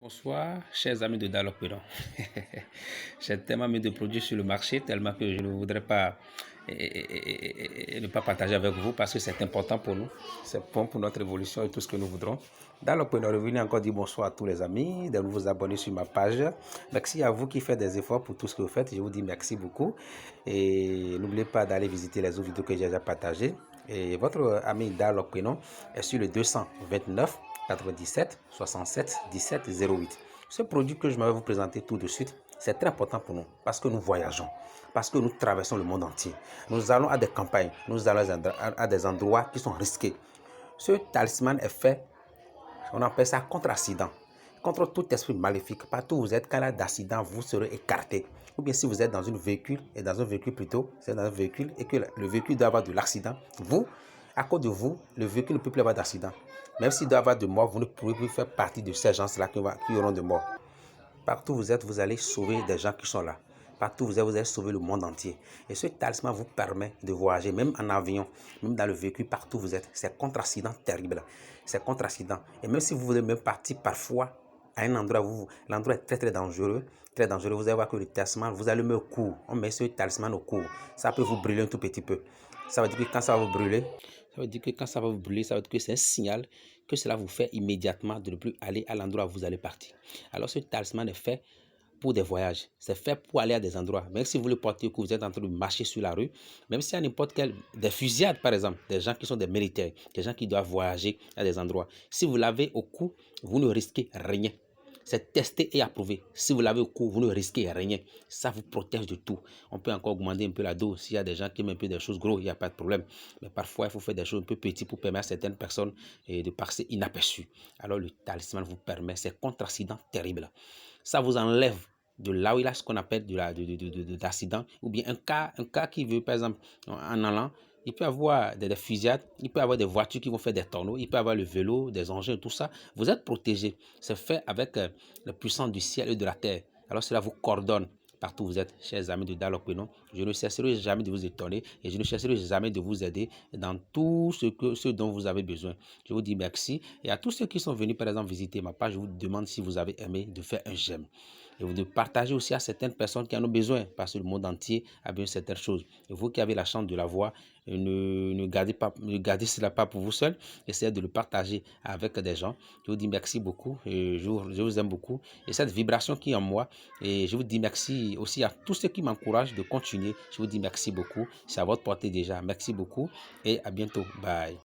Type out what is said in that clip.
Bonsoir, chers amis de Dalopédon. J'ai tellement mis de produits sur le marché, tellement que je ne voudrais pas ne pas partager avec vous parce que c'est important pour nous. C'est bon pour notre évolution et tout ce que nous voudrons. Dalopédon, revenu encore dire bonsoir à tous les amis, de vous abonner sur ma page. Merci à vous qui faites des efforts pour tout ce que vous faites. Je vous dis merci beaucoup. Et n'oubliez pas d'aller visiter les autres vidéos que j'ai déjà partagées. Et votre ami Dalopédon est sur le 229 97 67 17 08. Ce produit que je vais vous présenter tout de suite, c'est très important pour nous parce que nous voyageons, parce que nous traversons le monde entier. Nous allons à des campagnes, nous allons à des endroits qui sont risqués. Ce talisman est fait, on appelle ça contre-accident, contre tout esprit maléfique. Partout où vous êtes, quand il y a d'accident, vous serez écarté. Ou bien si vous êtes dans un véhicule, et dans un véhicule plutôt, c'est dans un véhicule et que le véhicule doit avoir de l'accident, vous, à cause de vous, le véhicule ne peut plus avoir d'accident. Même s'il doit avoir de morts, vous ne pourrez plus faire partie de ces gens-là qui auront de morts. Partout où vous êtes, vous allez sauver des gens qui sont là. Partout où vous allez sauver le monde entier. Et ce talisman vous permet de voyager, même en avion, même dans le véhicule, partout où vous êtes. C'est contre-accident terrible. C'est contre-accident. Et même si vous voulez même partir parfois à un endroit où l'endroit est très dangereux, très dangereux, vous allez voir que le talisman, vous allumez au cours. On met ce talisman au cours. Ça peut vous brûler un tout petit peu. Ça veut dire que quand ça va vous brûler, ça veut dire que quand ça va vous brûler, ça veut dire que c'est un signal que cela vous fait immédiatement de ne plus aller à l'endroit où vous allez partir. Alors ce talisman est fait pour des voyages, c'est fait pour aller à des endroits. Même si vous le portez, que vous êtes en train de marcher sur la rue, même si à n'importe quel, des fusillades par exemple, des gens qui sont des militaires, des gens qui doivent voyager à des endroits, si vous l'avez au cou, vous ne risquez rien. C'est testé et approuvé. Si vous l'avez au cou, vous ne risquez rien. Ça vous protège de tout. On peut encore augmenter un peu la dose. S'il y a des gens qui aiment un peu des choses grosses, il n'y a pas de problème. Mais parfois, il faut faire des choses un peu petites pour permettre à certaines personnes de passer inaperçues. Alors, le talisman vous permet, c'est contre-accident terrible. Ça vous enlève de là où il a ce qu'on appelle d'accident, ou bien un cas qui veut, par exemple, en allant, il peut avoir des fusillades, il peut avoir des voitures qui vont faire des tonneaux, il peut avoir le vélo, des engins, tout ça. Vous êtes protégé. C'est fait avec la puissance du ciel et de la terre. Alors cela vous coordonne partout où vous êtes, chers amis de Dalopédon. Je ne cesserai jamais de vous étonner et je ne cesserai jamais de vous aider dans tout ce dont vous avez besoin. Je vous dis merci. Et à tous ceux qui sont venus, par exemple, visiter ma page, je vous demande si vous avez aimé de faire un j'aime. Et vous de partager aussi à certaines personnes qui en ont besoin, parce que le monde entier a besoin de certaines choses. Et vous qui avez la chance de la voir, ne gardez cela pas pour vous seul, essayez de le partager avec des gens. Je vous dis merci beaucoup, je vous aime beaucoup. Et cette vibration qui est en moi, et je vous dis merci aussi à tous ceux qui m'encouragent de continuer. Je vous dis merci beaucoup, c'est à votre portée déjà. Merci beaucoup et à bientôt. Bye.